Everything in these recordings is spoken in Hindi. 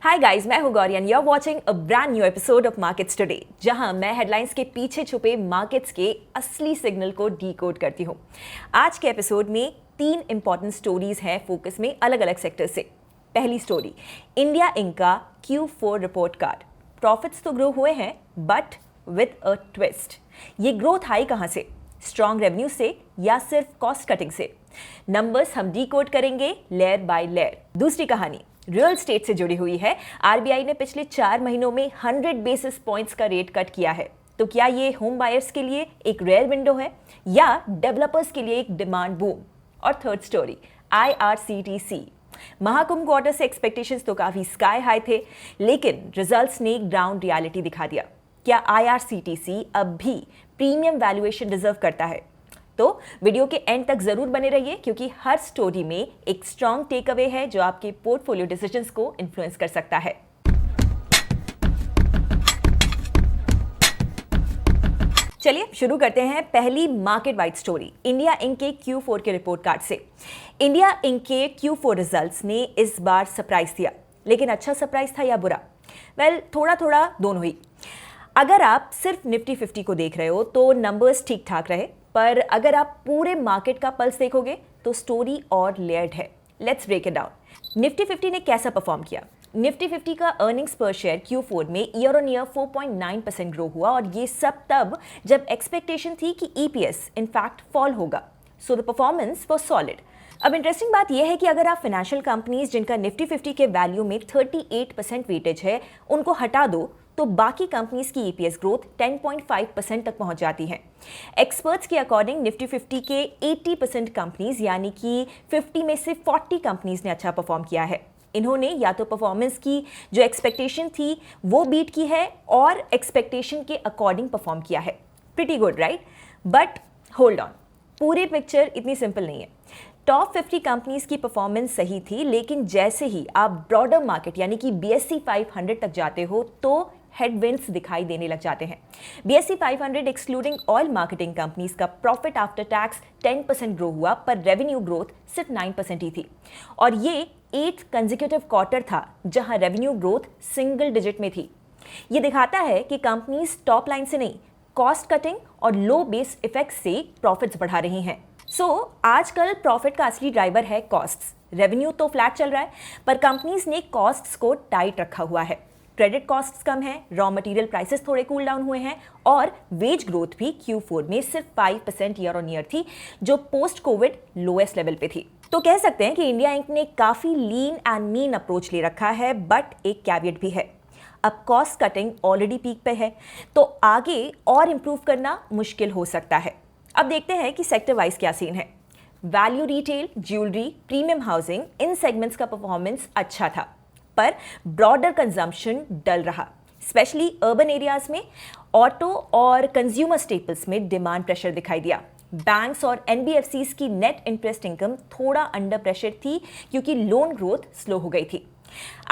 हाय गाइस, मैं हूं Gauri and you are watching a brand new episode of markets today, जहां मैं हेडलाइंस के पीछे छुपे मार्केट्स के असली सिग्नल को डीकोड करती हूं। आज के एपिसोड में 3 इंपॉर्टेंट स्टोरीज हैं फोकस में अलग अलग सेक्टर से। पहली स्टोरी, इंडिया इंक का Q4 रिपोर्ट कार्ड। प्रॉफिट्स तो ग्रो हुए हैं बट विद अ ट्विस्ट। ये ग्रोथ आई कहां से? स्ट्रॉन्ग रेवेन्यू से या सिर्फ कॉस्ट कटिंग से? नंबर्स हम डीकोड करेंगे लेयर बाय लेयर। दूसरी कहानी रियल एस्टेट से जुड़ी हुई है। आरबीआई ने पिछले 4 महीनों में 100 बेसिस पॉइंट्स का रेट कट किया है। तो क्या ये होम बायर्स के लिए एक रेयर विंडो है या डेवलपर्स के लिए एक डिमांड बूम? और third story, IRCTC। Mahakumbh quarter से एक्सपेक्टेशंस तो काफी स्काई हाई थे, लेकिन रिजल्ट्स ने ग्राउंड रियलिटी दिखा दिया। क्या IRCTC अब भी प्रीमियम वैल्यूएशन डिजर्व करता है? तो वीडियो के एंड तक जरूर बने रहिए, क्योंकि हर स्टोरी में एक स्ट्रॉन्ग टेक अवे है जो आपके पोर्टफोलियो डिसीजंस को इन्फ्लुएंस कर सकता है। चलिए शुरू करते हैं पहली market wide story, India Inc के Q4 के रिपोर्ट कार्ड से। इंडिया इंक के Q4 रिजल्ट्स ने इस बार सरप्राइज दिया, लेकिन अच्छा सरप्राइज था या बुरा? थोड़ा थोड़ा दोनों ही। अगर आप सिर्फ निफ्टी 50 को देख रहे हो तो नंबर्स ठीक ठाक रहे, पर अगर आप पूरे मार्केट का पल्स देखोगे तो स्टोरी और लेयर्ड है। Let's break it down. Nifty 50 ने कैसा परफॉर्म किया? निफ्टी 50 का अर्निंग्स पर शेयर Q4 में ईयर ऑन ईयर 4.9% ग्रो हुआ, और ये सब तब जब एक्सपेक्टेशन थी कि EPS इनफैक्ट फॉल होगा। So the performance was solid. अब इंटरेस्टिंग बात यह है कि अगर आप फाइनेंशियल कंपनीज जिनका निफ्टी 50 के वैल्यू में 38% वेटेज है उनको हटा दो, तो बाकी कंपनीज की EPS ग्रोथ 10.5% तक पहुंच जाती है। एक्सपर्ट्स के अकॉर्डिंग निफ्टी 50 के 80% कंपनीज यानी कि 50 में से 40 कंपनीज ने अच्छा परफॉर्म किया है। इन्होंने या तो परफॉर्मेंस की जो एक्सपेक्टेशन थी वो बीट की है और एक्सपेक्टेशन के अकॉर्डिंग परफॉर्म किया है। Pretty good, right? But hold on, पूरी पिक्चर इतनी सिंपल नहीं है। टॉप 50 कंपनीज की परफॉर्मेंस सही थी, लेकिन जैसे ही आप ब्रॉडर मार्केट यानी कि BSE 500 तक जाते हो तो हेडविंड्स दिखाई देने लग जाते हैं। BSE 500 excluding oil marketing companies का प्रॉफिट आफ्टर टैक्स 10% ग्रो हुआ, पर रेवेन्यू ग्रोथ सिर्फ 9% ही थी। और ये 8 कंसेक्यूटिव क्वार्टर था जहां रेवेन्यू ग्रोथ सिंगल डिजिट में थी। ये दिखाता है कि कंपनीज टॉप लाइन से नहीं, कॉस्ट कटिंग और लो बेस इफेक्ट से प्रॉफिट्स बढ़ा रही हैं। आजकल प्रॉफिट का असली ड्राइवर है कॉस्ट्स। रेवेन्यू तो फ्लैट चल रहा है, पर कंपनीज ने कॉस्ट्स को टाइट रखा हुआ है। क्रेडिट कॉस्ट्स कम है, रॉ मटेरियल प्राइसेस थोड़े कूल डाउन हुए हैं, और वेज ग्रोथ भी Q4 में सिर्फ 5% ईयर ऑन ईयर थी, जो पोस्ट कोविड लोएस्ट लेवल पे थी। तो कह सकते हैं कि इंडिया इंक ने काफी लीन एंड मीन अप्रोच ले रखा है, बट एक कैविएट भी है। अब कॉस्ट कटिंग ऑलरेडी पीक पे है, तो आगे और इंप्रूव करना मुश्किल हो सकता है। अब देखते हैं कि सेक्टर वाइज क्या सीन है। Value retail, jewellery, premium housing, इन सेगमेंट्स का परफॉर्मेंस अच्छा था, पर ब्रॉडर कंजम्पशन डल रहा। स्पेशली अर्बन एरियाज में ऑटो और कंज्यूमर स्टेपल्स में डिमांड प्रेशर दिखाई दिया। बैंक्स और NBFCs की नेट इंटरेस्ट इनकम थोड़ा अंडर प्रेशर थी, क्योंकि लोन ग्रोथ स्लो हो गई थी।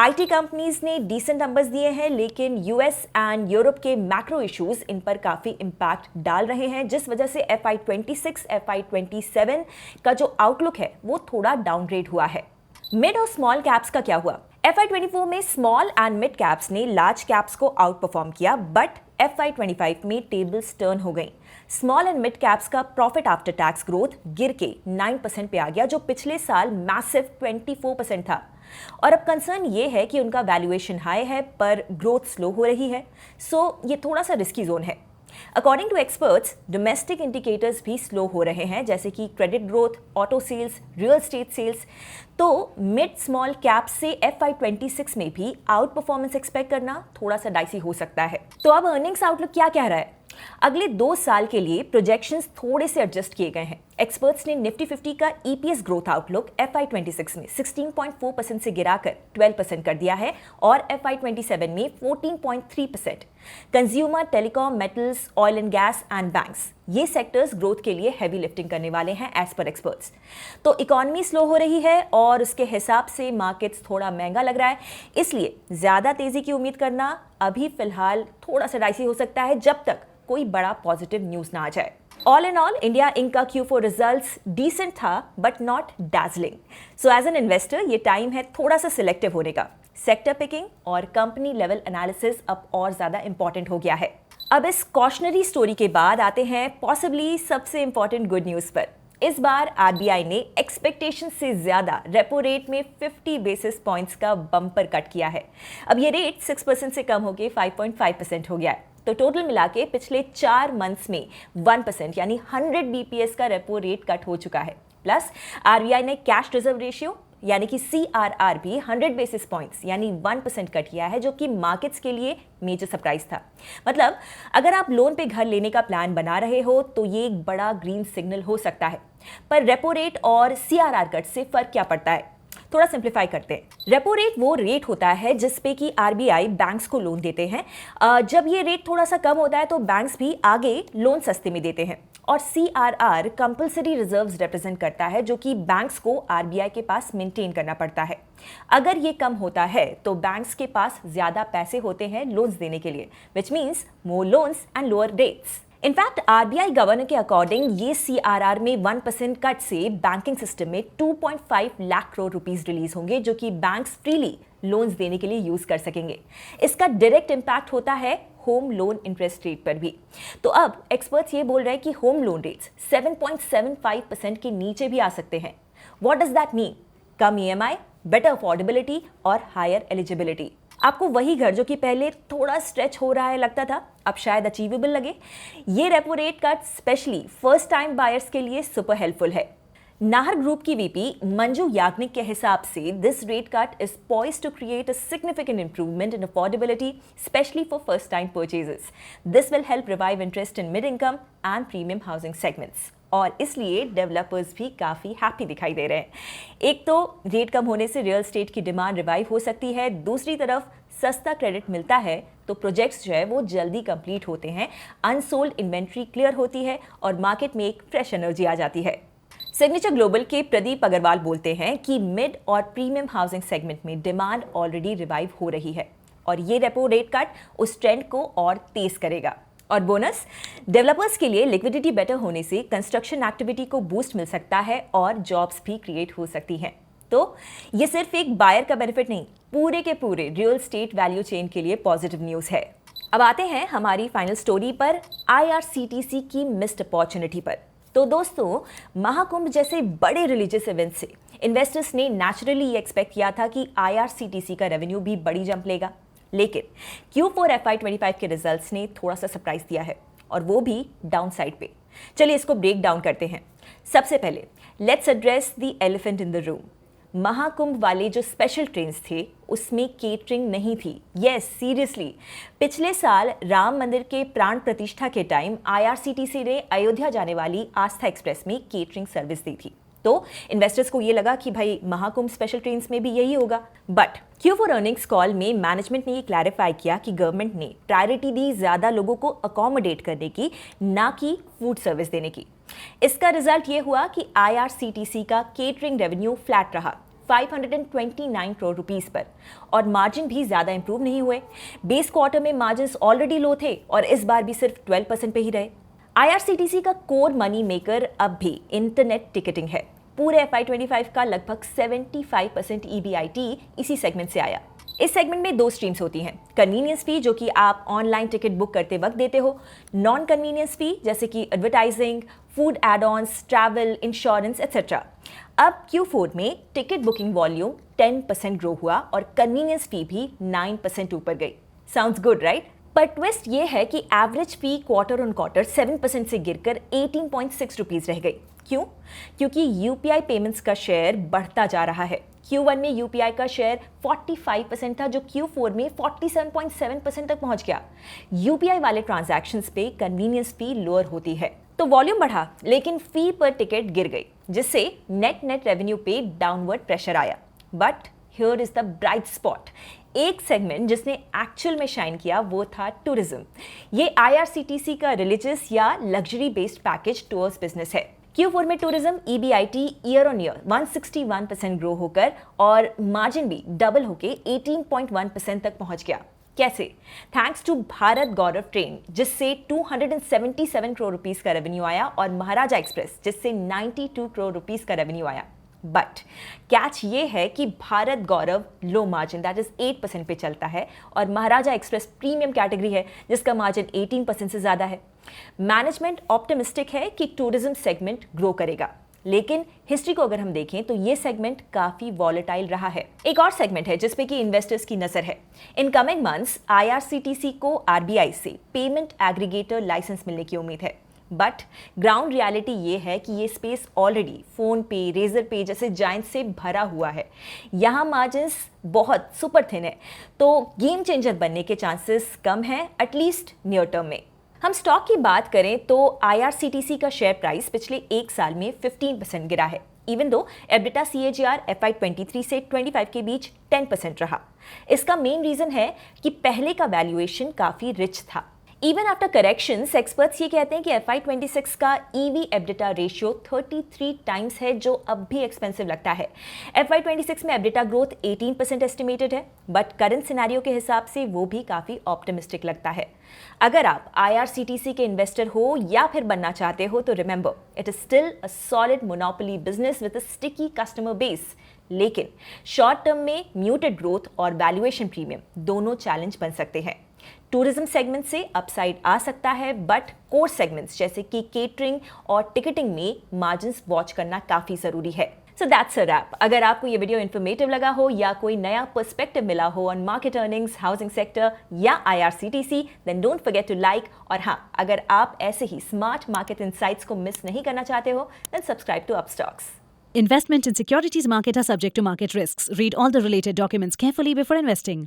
IT कंपनीज ने डिसेंट नंबर्स दिए हैं, लेकिन US एंड यूरोप के मैक्रो इश्यूज इन पर काफी इंपैक्ट डाल रहे हैं, जिस वजह से FY26, FY27 का जो आउटलुक है वो थोड़ा डाउनग्रेड हुआ है। मिड और स्मॉल कैप्स का क्या हुआ? FY24 में स्मॉल एंड मिड कैप्स ने लार्ज कैप्स को आउट परफॉर्म किया, बट FY25 में टेबल्स टर्न हो गई। स्मॉल एंड मिड कैप्स का प्रॉफिट आफ्टर टैक्स ग्रोथ गिर के 9% पे आ गया, जो पिछले साल मैसिव 24% था। और अब कंसर्न ये है कि उनका वैल्यूएशन हाई है, पर ग्रोथ स्लो हो रही है। सो ये थोड़ा सा रिस्की जोन है। According to experts, domestic indicators भी स्लो हो रहे हैं, जैसे कि credit growth, auto sales, real estate sales. तो मिड स्मॉल कैप से FY26 में भी आउट परफॉर्मेंस एक्सपेक्ट करना थोड़ा सा डाइसी हो सकता है। तो अब अर्निंग्स आउटलुक क्या कह रहा है? अगले 2 साल के लिए प्रोजेक्शंस थोड़े से एडजस्ट किए गए हैं। एक्सपर्ट्स ने निफ्टी 50 का EPS ग्रोथ आउटलुक FY26 में 16.4% से गिराकर 12% कर दिया है, और FY27 में 14.3%। Consumer, telecom, metals, oil and gas and banks, ये सेक्टर्स ग्रोथ के लिए हैवी लिफ्टिंग करने वाले हैं एज पर एक्सपर्ट्स। तो इकोनॉमी स्लो हो रही है और उसके हिसाब से मार्केट्स थोड़ा महंगा लग रहा है, इसलिए ज्यादा तेजी की उम्मीद करना अभी फिलहाल थोड़ा सा डाइसी हो सकता है, जब तक कोई बड़ा पॉजिटिव न्यूज ना आ जाए। All in all, India Inc का Q4 रिजल्ट्स डिसेंट था, but not dazzling. So as an investor ये टाइम है थोड़ा सा सिलेक्टिव होने का। सेक्टर पिकिंग और कंपनी लेवल एनालिसिस अब और ज्यादा इंपॉर्टेंट हो गया है। अब इस कॉशनरी स्टोरी के बाद आते हैं पॉसिबली सबसे इंपॉर्टेंट गुड न्यूज पर। इस बार आरबीआई ने एक्सपेक्टेशन से ज्यादा रेपो रेट में 50 बेसिस पॉइंट्स का बम्पर कट किया है। अब ये रेट 6% से कम होकर 5.5% हो गया है। तो टोटल मिला के पिछले 4 मंथ्स में 1% यानी 100 बीपीएस का रेपो रेट कट हो चुका है। प्लस आरबीआई ने कैश रिजर्व रेशियो यानी कि CRR भी 100 बेसिस पॉइंट्स यानी 1% कट किया है, जो कि मार्केट्स के लिए मेजर सरप्राइज था। मतलब अगर आप लोन पे घर लेने का प्लान बना रहे हो तो ये एक बड़ा ग्रीन सिग्नल हो सकता है। पर रेपो रेट और CRR कट से फर्क क्या पड़ता है, थोड़ा सिंप्लीफाई करते हैं। रेपो रेट वो रेट होता है जिस पे कि आरबीआई बैंक्स को लोन देते हैं। जब ये रेट थोड़ा सा कम होता है तो बैंक्स भी आगे लोन सस्ते में देते हैं। और CRR कंपल्सरी रिजर्व्स रिप्रेजेंट करता है, जो कि बैंक्स को आरबीआई के पास मेंटेन करना पड़ता है। अगर ये कम होता है तो बैंक्स के पास ज्यादा पैसे होते हैं लोन्स देने के लिए, which means more loans and lower rates. In fact RBI governor के अकॉर्डिंग ये CRR में 1% कट से बैंकिंग सिस्टम में 2.5 लाख करोड़ रुपीस रिलीज होंगे, जो कि बैंक्स फ्रीली लोन्स देने के लिए यूज कर सकेंगे। इसका डायरेक्ट इंपैक्ट होता है होम लोन इंटरेस्ट रेट पर भी। तो अब एक्सपर्ट्स ये बोल रहे हैं कि होम लोन रेट्स 7.75% के नीचे भी आ सकते हैं। What does that mean? Come EMI, better affordability और हायर एलिजिबिलिटी। आपको वही घर जो कि पहले थोड़ा स्ट्रेच हो रहा है लगता था, अब शायद अचीवेबल लगे। ये repo rate cut specially first time buyers के लिए सुपर हेल्पफुल है। नाहर ग्रुप की वीपी मंजू याग्निक के हिसाब से this rate cut is poised to create a significant improvement in affordability, specially for first time purchases. This will help revive interest in mid income and premium housing segments. और इसलिए डेवलपर्स भी काफ़ी हैप्पी दिखाई दे रहे हैं। एक तो रेट कम होने से रियल एस्टेट की डिमांड रिवाइव हो सकती है, दूसरी तरफ सस्ता क्रेडिट मिलता है तो प्रोजेक्ट्स जो है वो जल्दी कंप्लीट होते हैं, अनसोल्ड इन्वेंट्री क्लियर होती है और मार्केट में एक फ्रेश एनर्जी आ जाती है। सिग्नेचर ग्लोबल के प्रदीप अग्रवाल बोलते हैं कि मिड और प्रीमियम हाउसिंग सेगमेंट में डिमांड ऑलरेडी रिवाइव हो रही है और ये रेपो रेट कट उस ट्रेंड को और तेज करेगा। और बोनस, डेवलपर्स के लिए लिक्विडिटी बेटर होने से कंस्ट्रक्शन एक्टिविटी को बूस्ट मिल सकता है और जॉब्स भी क्रिएट हो सकती हैं। तो ये सिर्फ एक बायर का बेनिफिट नहीं, पूरे के पूरे रियल एस्टेट वैल्यू चेन के लिए पॉजिटिव न्यूज़ है। अब आते हैं हमारी फाइनल स्टोरी पर, IRCTC की मिस्ड अपॉर्चुनिटी पर। तो दोस्तों, महाकुंभ जैसे बड़े रिलीजियस इवेंट से इन्वेस्टर्स ने नेचुरली ये एक्सपेक्ट किया था कि IRCTC का रेवेन्यू भी बड़ी जंप लेगा, लेकिन Q4 FY25 के रिजल्ट्स ने थोड़ा सा सरप्राइज दिया है और वो भी डाउन साइड पे। चलिए इसको ब्रेक डाउन करते हैं। सबसे पहले let's address the elephant in the room. Mahakumbh वाले जो स्पेशल ट्रेन्स थे उसमें केटरिंग नहीं थी। यस, सीरियसली, पिछले साल राम मंदिर के प्राण प्रतिष्ठा के टाइम IRCTC ने अयोध्या जाने वाली आस्था एक्सप्रेस में केटरिंग सर्विस दी थी। तो इन्वेस्टर्स को ये लगा कि भाई महाकुंभ स्पेशल ट्रेन्स में भी यही होगा। बट Q4 अर्निंग्स कॉल में मैनेजमेंट ने ये क्लैरिफाई किया कि गवर्नमेंट ने प्रायोरिटी दी ज्यादा लोगों को अकोमोडेट करने की, ना कि फूड सर्विस देने की। इसका रिजल्ट ये हुआ कि IRCTC का केटरिंग रेवेन्यू फ्लैट रहा 529 करोड़ रुपीस पर और मार्जिन भी ज्यादा इंप्रूव नहीं हुए। बेस क्वार्टर में मार्जिन ऑलरेडी लो थे और इस बार भी सिर्फ 12% पे ही रहे। IRCTC का कोर मनी मेकर अब भी इंटरनेट टिकटिंग है। पूरे FY25 का लगभग 75% EBIT इसी सेगमेंट से आया। इस सेगमेंट में 2 स्ट्रीम्स होती हैं, कन्वीनियंस फी जो कि आप ऑनलाइन टिकट बुक करते वक्त देते हो, नॉन कन्वीनियंस फी जैसे कि advertising, food add-ons, travel, insurance etcetera. अब Q4 में टिकट बुकिंग वॉल्यूम 10% ग्रो हुआ और कन्वीनियंस फी भी 9% ऊपर गई। Sounds good, right? पर ट्विस्ट ये है कि average fee quarter on quarter 7% से गिरकर 18.6 रुपीज रह गई। क्यों? क्योंकि UPI पेमेंट्स का शेयर बढ़ता जा रहा है। Q1 में UPI का शेयर 45% था जो Q4 में 47.7% तक पहुंच गया। UPI वाले ट्रांजैक्शंस पे कन्वीनियंस फी लोअर होती है, तो वॉल्यूम बढ़ा लेकिन फी पर टिकट गिर गई, जिससे नेट रेवेन्यू पे डाउनवर्ड प्रेशर आया। But here is the bright spot. एक सेगमेंट जिसने एक्चुअल में शाइन किया वो था टूरिज्म। ये IRCTC का रिलीजियस या luxury based package tours business है। Q4 में tourism EBIT year on year 161% grow होकर और मार्जिन भी डबल होके 18.1% तक पहुंच गया। कैसे? Thanks to Bharat Gaurav train जिससे 277 करोड़ रुपीस का रेवेन्यू आया और महाराजा एक्सप्रेस जिससे 92 करोड़ रुपीस का रेवेन्यू आया। बट कैच ये है कि भारत गौरव लो मार्जिन दैट इज 8% पे चलता है और महाराजा एक्सप्रेस प्रीमियम कैटेगरी है जिसका मार्जिन 18% से ज़्यादा है। मैनेजमेंट ऑप्टिमिस्टिक है कि टूरिज्म सेगमेंट ग्रो करेगा, लेकिन हिस्ट्री को अगर हम देखें तो ये सेगमेंट काफी वॉलेटाइल रहा है। एक और सेगमेंट है जिसपे कि इन्वेस्टर्स की नजर है। इन कमिंग मंथ्स आईआरसीटीसी को आरबीआई से पेमेंट एग्रीगेटर लाइसेंस मिलने की उम्मीद है, बट ग्राउंड रियलिटी ये है कि ये स्पेस ऑलरेडी फोन पे, रेजर पे जैसे जायंट से भरा हुआ है। यहाँ मार्जिन्स बहुत सुपर थिन है, तो गेम चेंजर बनने के चांसेस कम हैं, एटलीस्ट नियर टर्म में। हम स्टॉक की बात करें तो आईआरसीटीसी का शेयर प्राइस पिछले एक साल में 15% गिरा है, even though EBITDA CAGR FY23 से 25 के बीच 10% रहा। इसका मेन रीजन है कि पहले का वैल्यूएशन काफी रिच था। इवन आफ्टर करेक्शंस, एक्सपर्ट्स ये कहते हैं कि FY26 का EV एबिटा रेशियो 33 टाइम्स है, जो अब भी एक्सपेंसिव लगता है। FY26 में एबिटा ग्रोथ 18% एस्टिमेटेड है, बट करंट सिनेरियो के हिसाब से वो भी काफी ऑप्टिमिस्टिक लगता है। अगर आप IRCTC के इन्वेस्टर हो या फिर बनना चाहते हो तो remember, it is still a solid monopoly business with a sticky customer base. लेकिन शॉर्ट टर्म में म्यूटेड ग्रोथ और वैल्यूएशन प्रीमियम दोनों चैलेंज बन सकते हैं। टूरिज्म सेगमेंट से अपसाइड आ सकता है, बट कोर सेगमेंट्स जैसे कि केटरिंग और टिकटिंग में मार्जिन्स वॉच करना काफी जरूरी है। So that's a wrap. अगर आपको ये वीडियो इन्फॉर्मेटिव लगा हो या कोई नया पर्सपेक्टिव मिला हो on market earnings, housing sector या IRCTC, then don't forget to like. और हाँ, अगर आप ऐसे ही स्मार्ट मार्केट इनसाइट्स को मिस नहीं करना चाहते हो, then subscribe to Upstox. Investment in securities market are subject to market risks. Read all the related documents carefully before investing.